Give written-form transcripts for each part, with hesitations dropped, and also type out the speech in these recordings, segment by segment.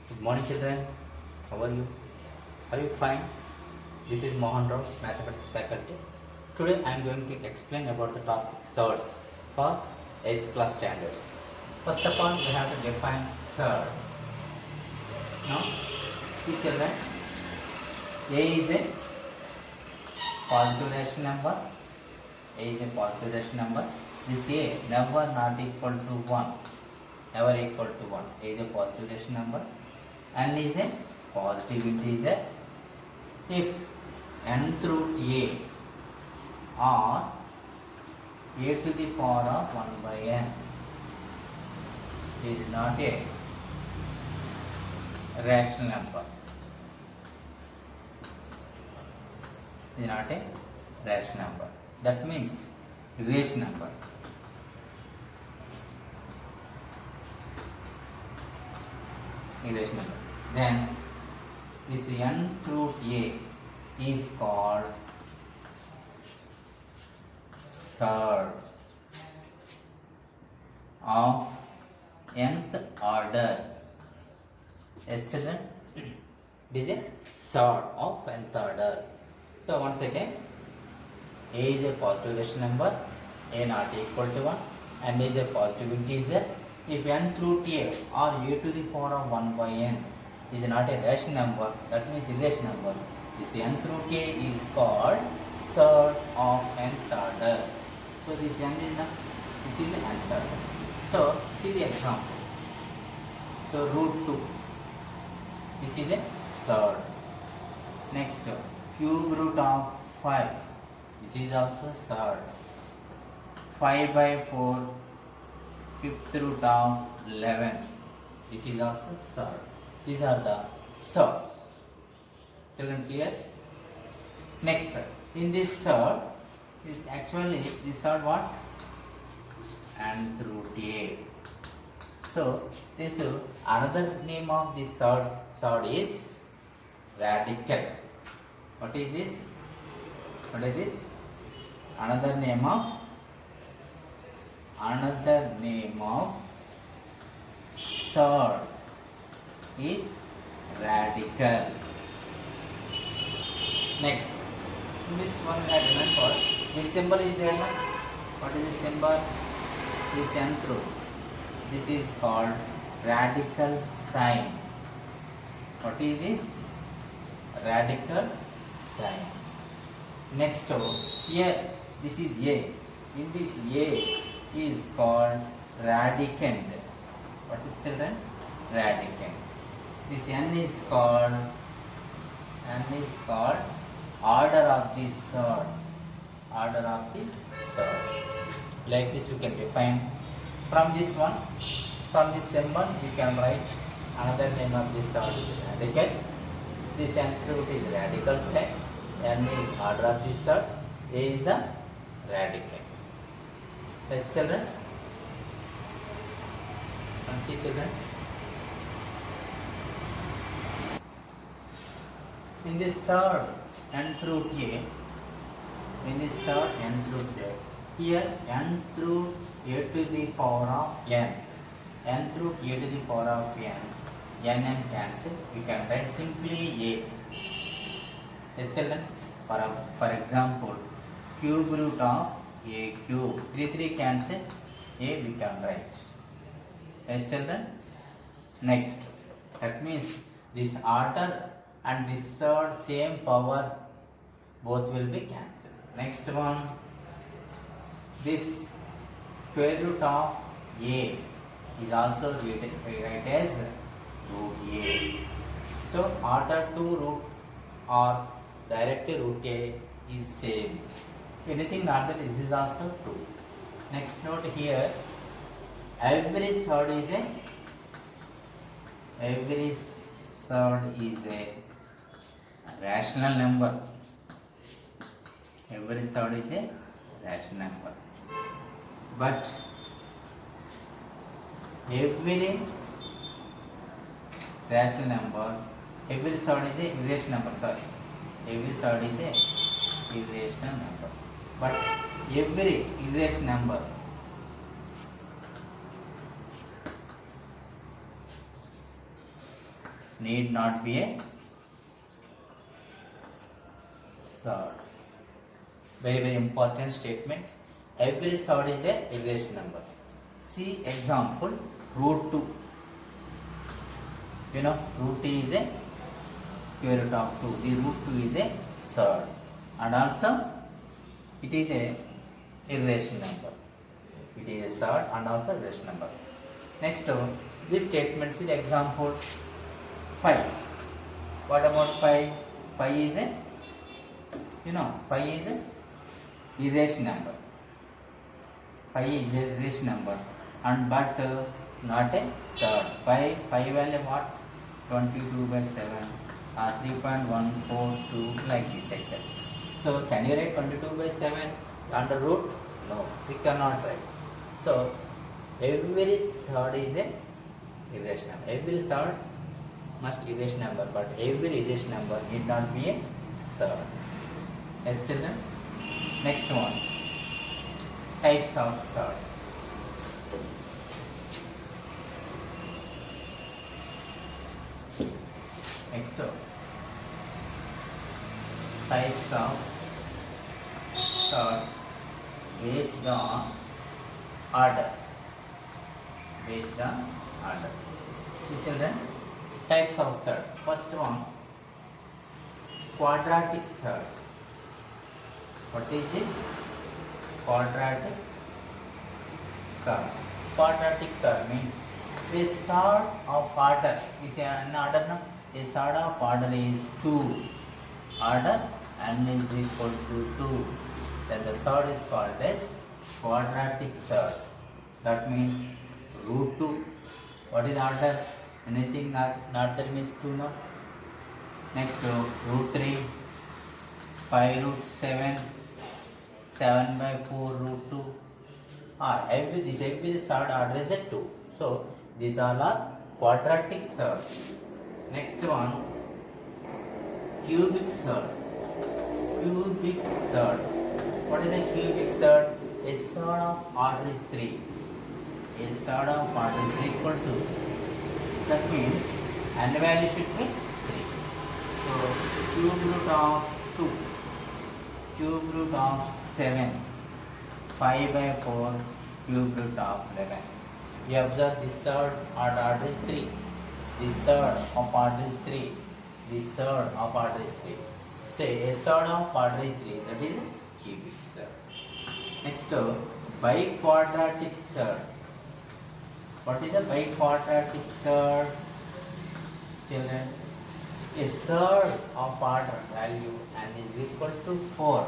Good morning, children. How are you? Are you fine? This is Mohan Rao, Mathematics faculty. Today I am going to explain about the topic surds for 8th class standards. First of all, we have to define surd. Now, see children, A is a positive rational number. A is a positive rational number. This A never not equal to 1. Never equal to 1. A is a positive rational number. N is a positive integer. If n through A are a to the power of 1 by n, it is not a rational number. It is not a rational number. That means irrational number. Irrational number. Then this n through A is called surd of nth order. Yes, children? It is a surd of nth order. So once again, A is a positive rational number, A not equal to 1, and is a positive integer. If n through t or a to the power of 1 by n is not a rational number, that means irrational number. This n through k is called surd of nth order. So this n is the nth order. So see the example. So root 2. This is a surd. Next, cube root of 5. This is also surd. 5 by 4. Fifth root of 11. This is also surd. These are the surds. Children, clear? Next, in this surd, is actually this surd what? N through A. So this another name of this surd is radical. What is this? What is this? Another name of surd is radical. Next, in this one I remember this symbol is there. What is this symbol? This n through. This is called radical sign. What is this? Radical sign. Next, here this is A. In this A is called radicand. What is, children? Radicand. This n is called order of the surd. Order of the surd. Like this we can define. From this one, from this symbol we can write another name of this surd is radical. This n through is radical sign. N is order of the surd. A is the radical. Yes, children? And see, children? In this surd n through A, in this surd n through A, here n through a to the power of n through a to the power of n cancel. We can write simply A. Yes, children? For example, cube root of a cube. 3 cancel. A we can write. Yes, children? Next. That means this order and this surd same power, both will be cancelled. Next one. This square root of A is also written as root A. So order to root or directly root A is same. Anything not that this is also true. Next note here, every surd is a rational number. Every surd is a rational number. But every rational number, every surd is a irrational number. Sorry, every surd is a irrational number. But every irrational number need not be a surd. Very, very important statement. Every surd is a irrational number. See example, root 2. You know, root 2 is a square root of 2. The root 2 is a surd. And also, it is a irrational number. It is a surd and also irrational number. Next, this statement is the example 5. What about 5? Pi is a, pi is a irrational number. Pi is a irrational number, and but not a surd. Pi value what? 22/7 or 3.142 like this, etc. So can you write 22/7 under root? No, we cannot write. So every surd is a irrational number. Every surd must irrational number, but every irrational number need not be a surd. Yes, children. Next one, types of surds. Next one, types of surds based on order. Based on order. See children, types of surd. First one, quadratic surd. What is this? Quadratic surd. Quadratic surd means a surd of order is an order. No? A surd of order is 2. Order n is equal to 2. Then the surd is called as quadratic surd. That means root 2. What is order? Anything not there means 2, no? Next, root 3, 5 root 7, 7/4 root 2. Every surd order is a 2. So these all are quadratic surd. Next one, cubic surd. Cubic surd. What is a cubic surd? A surd of order is 3. A surd of order is equal to, that means n value should be 3. So cube root of 2, cube root of 7, 5/4, cube root of 11. You observe this surd of order is 3. This surd of order is 3. This surd of order is 3. Say a surd of order is 3. That is cubic surd. Next, biquadratic surd. What is a biquadratic surd? Children, a surd of order value n is equal to 4.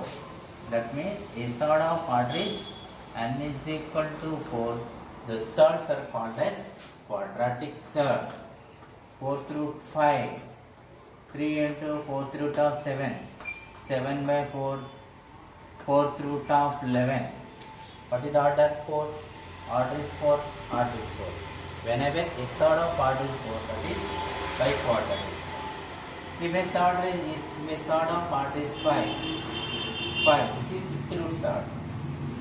That means a surd of order is n is equal to 4. The surds are called as quadratic surd. 4th root 5, 3 into 4th root of 7, 7/4, 4th root of 11. What is the order? 4. Order is 4. Order is 4. Whenever a surd of order is 4, that is biquadratic. If a surd of order is 5, this is 5th root surd.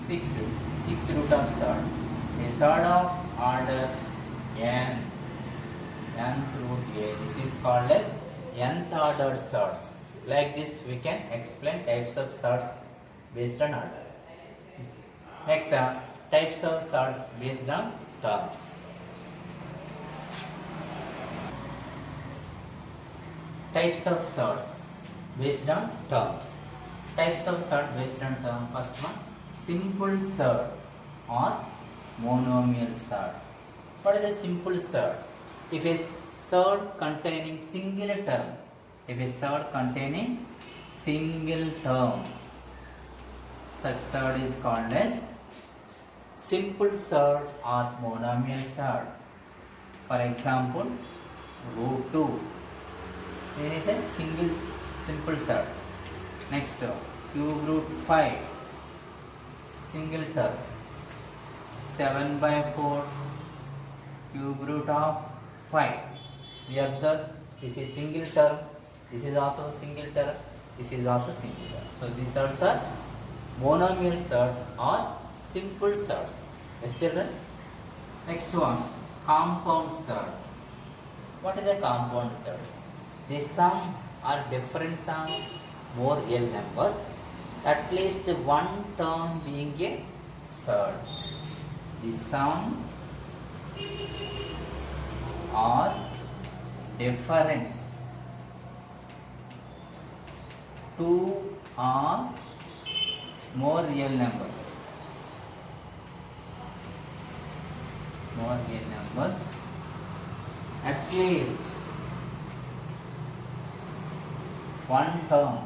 6th root of surd. A surd of order nth root a. This is called as nth order surds. Like this, we can explain types of surds based on order. Next, types of surds based on terms. Types of surds based on terms. Types of surd based on term. First one, simple surd or monomial surd. What is a simple surd? If a surd containing single term, such surd is called as simple surd or monomial surd. For example, root 2. This is a simple surd. Next, cube root 5, single term. 7/4, cube root of 5. We observe this is single term, this is also single term, this is also single term. So these surds are monomial surds or simple surds. Yes, children. Next one, compound surd. What is a compound surd? The sum or difference of more real numbers, at least one term being a surd. The sum or difference two or more real numbers. More real numbers, at least one term,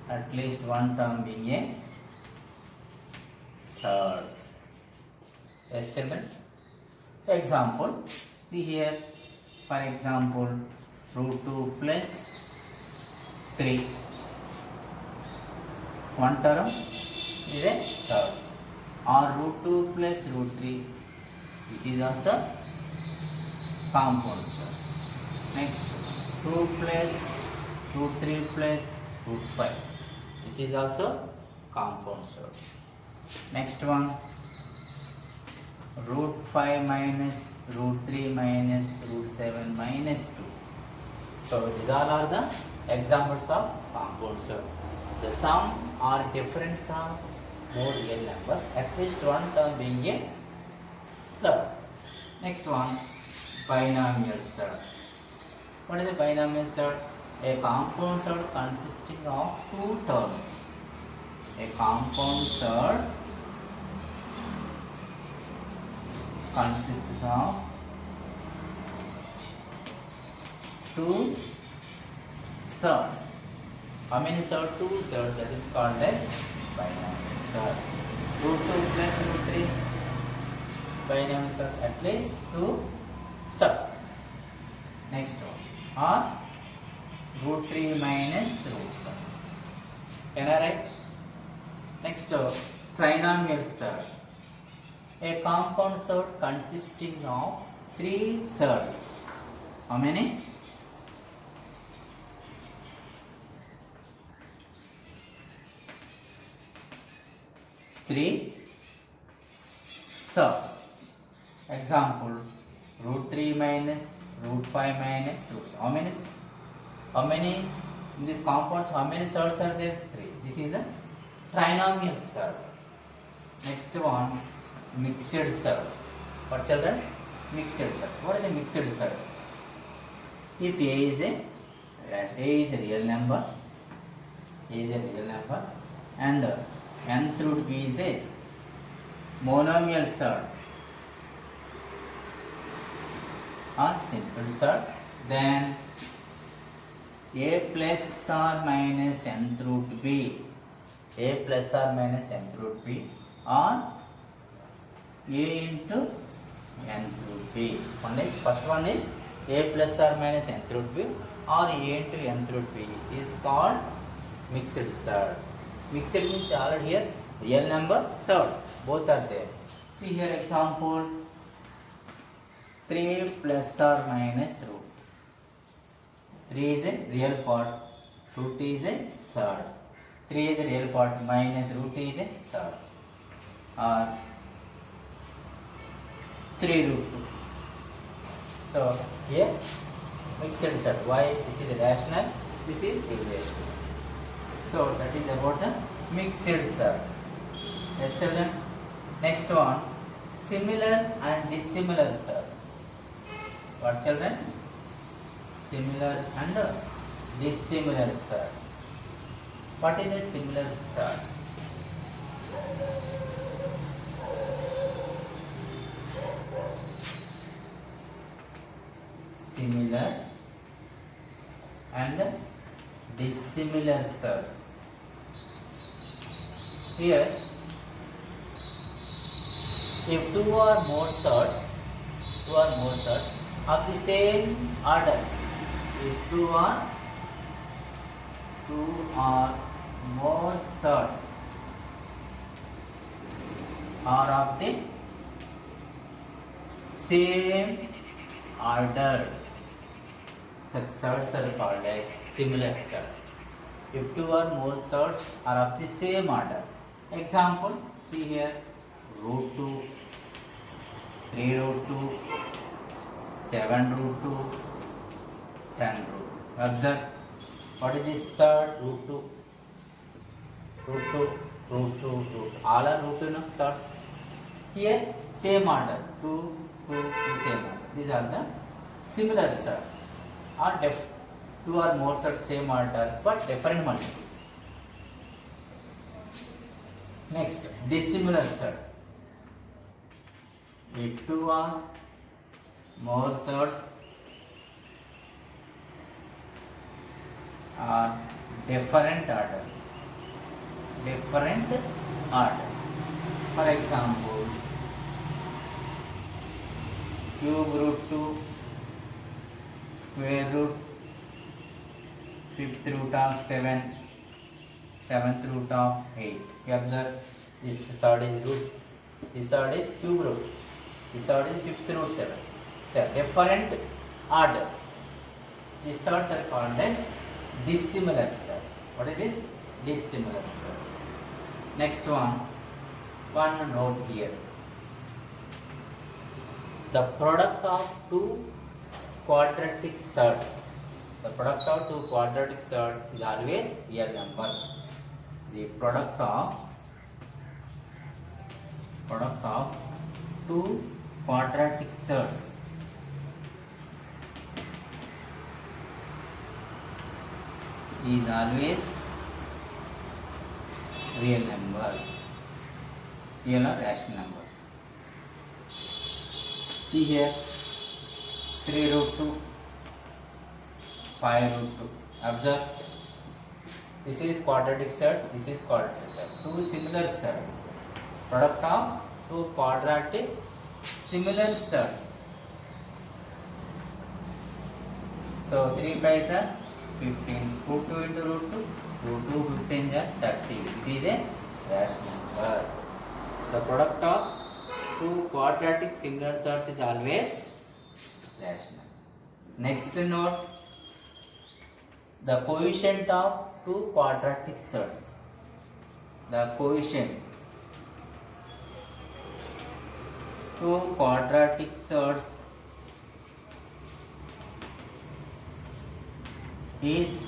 at least one term being a surd. Yes, children. Example, see here, for example, root 2 plus 3. One term is a surd. Or root 2 plus root 3. This is also compound surd. Next, 2 plus root 3 plus root 5. This is also compound surd. Next one, root 5 minus root 3 minus root 7 minus 2. So these all are the examples of compound surd. The sum or difference of more real numbers, at least one term being a surd. Next one, binomial surd. What is a binomial surd? A compound surd consisting of two terms. A compound surd consists of two surds. How many surds? Two surds. That is called as binomial surd. Root 2 plus root 3. Binomial surd. At least two surds. Next one. Or root 3 minus root 1. Can I write? Next, trinomial surd. A compound surd consisting of three surds. How many? Three surds. Example, root 3 minus root 5 minus root. How many in this compounds? How many surds are there? Three. This is the trinomial surd. Next one, mixed surd. What, children? Mixed surd. What is a mixed surd? If A is a real number, and nth root B is a monomial surd or simple surd, then A plus or minus nth root B, A plus or minus nth root B, or A into nth root B. First one is A plus or minus nth root B or A into nth root B is called mixed surd. Mixed means already here real number surds, both are there. See here example, 3 plus or minus root. 3 is a real part, root is a surd. 3 is a real part, minus root is a surd. Or 3 root 2. So here mixed surd. Why? This is rational, this is irrational. So that is about the mixed surd. Yes, children. Next one, similar and dissimilar surds. What, children? Similar and dissimilar surd. What is a similar surd? Similar and dissimilar surds. Here, if two or more surds of the same order, if two or more surds are of the same order, such surds are called as similar surd. If two or more surds are of the same order. Example, see here, root 2, 3 root 2, 7 root 2, 10 root. Observe, what is this third? Root 2, root 2, root 2, root. All are root 2 surds. Here same order, 2, 2, 2, same order. These are the similar surds. Or two or more surds same order but different multiple. Next, dissimilar surd. If two or more surds are different order. For example, cube root 2, square root, fifth root of 7, seventh root of 8. You observe, this surd is root, this surd is cube root, this surd is fifth root 7. So different orders. These surds are called as dissimilar surds. What is this? Dissimilar surds. Next one note here. The product of two quadratic surds. The product of two quadratic surds is always real number. The product of two quadratic surds is always real number, real or rational number. See here, 3 root 2, 5 root 2. Observe, this is quadratic surd, this is quadratic surd. Two similar surds. Product of two quadratic similar surds. So 3 5s are 15. Root 2 into root 2. Root 2 15 are 30. It is a rational number. The product of two quadratic similar surds is always rational. Next note, the coefficient of two quadratic surds. The coefficient two quadratic surds is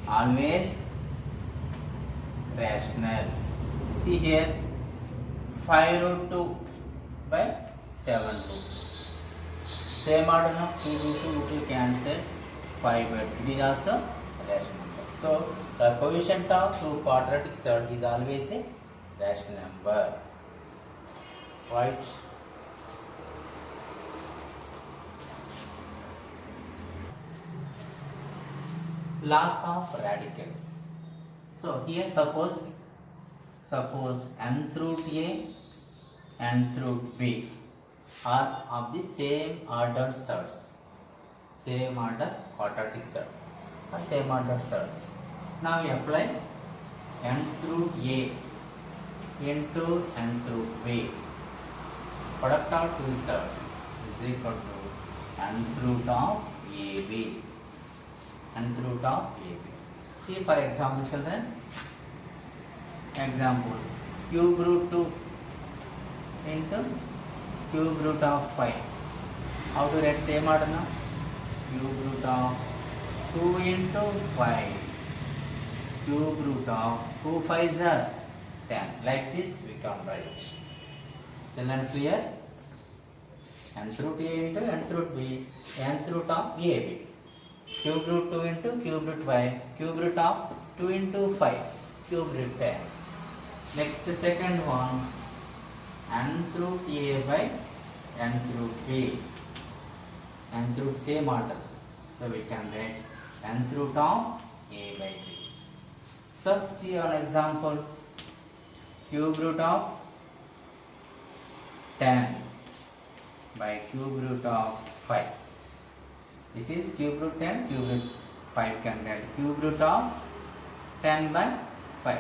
always rational. See here, 5 root 2 by 7 root. Same order now, 2 root 2 root 2 cancel, 5 by 2. It is also rational number. So the coefficient of two quadratic surd is always a rational number. Right? Laws of radicals. So here suppose nth root A and root B are of the same ordered surds, same order quadratic surd or same order surds. Now we apply nth root A into nth root B. Product of two surds is equal to nth root of AB. Nth root of AB. See, for example, children, example, cube root 2 into cube root of 5. How to write same order now? Cube root of 2 into 5. Cube root of 2 5s are 10. Like this we can write. Children, clear? Nth root A into nth root B, nth root of AB. Cube root 2 into cube root 5, cube root of 2 into 5, cube root 10. Next, second one, nth root A by nth root B. Nth root same order, so we can write nth root of A by B. So see an example, cube root of 10 by cube root of 5. This is cube root 10, cube root 5 can write cube root of 10 by 5.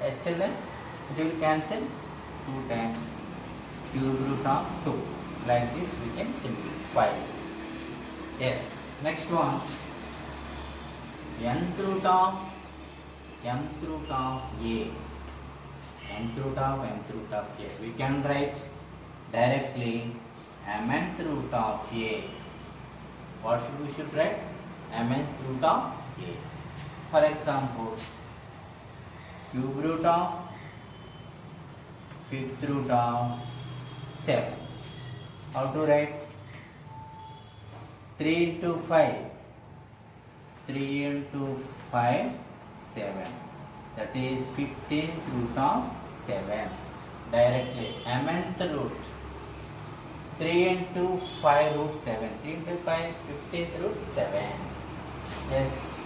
Yes, children, it will cancel 2 times cube root of 2. Like this we can simplify. Yes, next one, nth root of A. Nth root of nth root of A. We can write directly mth root of A What we should write? mnth root of a. For example, cube root of fifth root of 7. How to write? 3 into 5. 3 into 5, 7. That is 15th root of 7. Directly. mnth root. 3 into 5 root 7. 3 into 5, 15th root 7. Yes.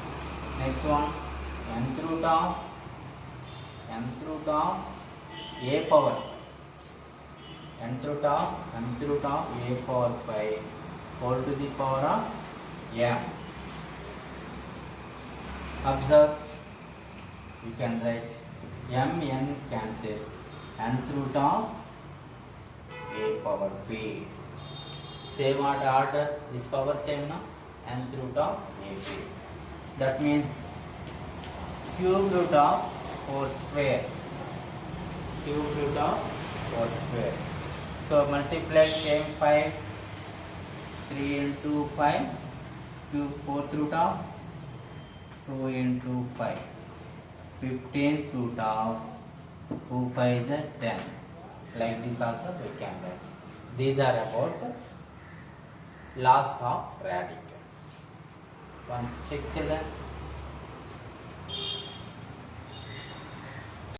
Next one. nth root of a power. nth root of a power 5 whole to the power of m. Observe. You can write mn cancel. nth root of a power p. Same order. This power same now. nth root of a p. That means cube root of 4 square. Cube root of 4 square. So multiply same 5. 3 into 5. Cube 4th root of 2 into 5. 15th root of 2 5 is 10. Like this also we can write. These are about laws of radicals. Once check children.